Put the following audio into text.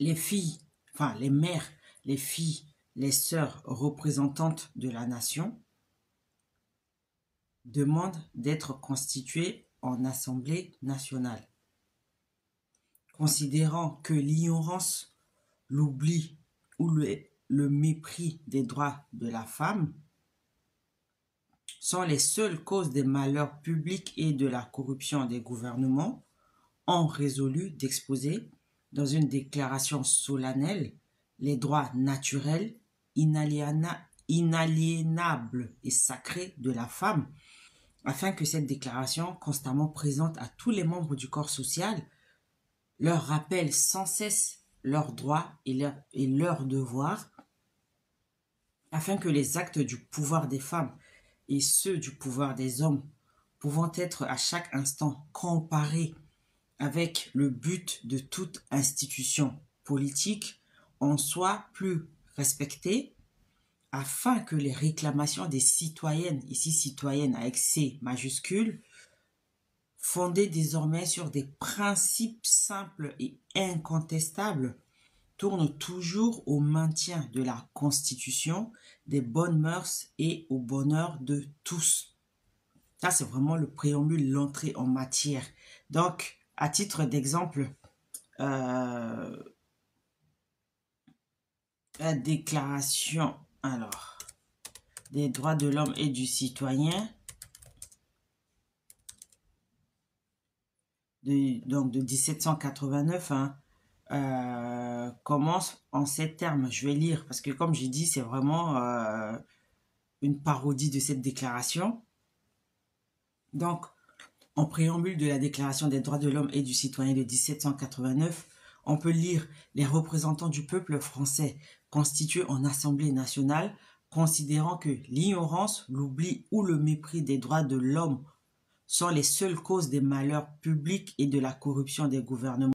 les filles, enfin les mères, les filles, les sœurs représentantes de la nation demandent d'être constituées en Assemblée nationale. Considérant que l'ignorance, l'oubli ou le mépris des droits de la femme sont les seules causes des malheurs publics et de la corruption des gouvernements, ont résolu d'exposer dans une déclaration solennelle les droits naturels, inaliénables et sacrés de la femme, afin que cette déclaration, constamment présente à tous les membres du corps social, leur rappelle sans cesse leurs droits et leurs devoirs, afin que les actes du pouvoir des femmes et ceux du pouvoir des hommes, pouvant être à chaque instant comparés avec le but de toute institution politique, en soient plus respectés, afin que les réclamations des citoyennes, ici citoyennes avec C majuscule, fondées désormais sur des principes simples et incontestables, tournent toujours au maintien de la Constitution, des bonnes mœurs et au bonheur de tous. Ça, c'est vraiment le préambule, l'entrée en matière. Donc, à titre d'exemple, la déclaration des droits de l'homme et du citoyen de 1789 commence en ces termes. Je vais lire parce que comme j'ai dit, c'est vraiment une parodie de cette déclaration. Donc, en préambule de la Déclaration des droits de l'homme et du citoyen de 1789, on peut lire « Les représentants du peuple français constitués en Assemblée nationale, considérant que l'ignorance, l'oubli ou le mépris des droits de l'homme sont les seules causes des malheurs publics et de la corruption des gouvernements,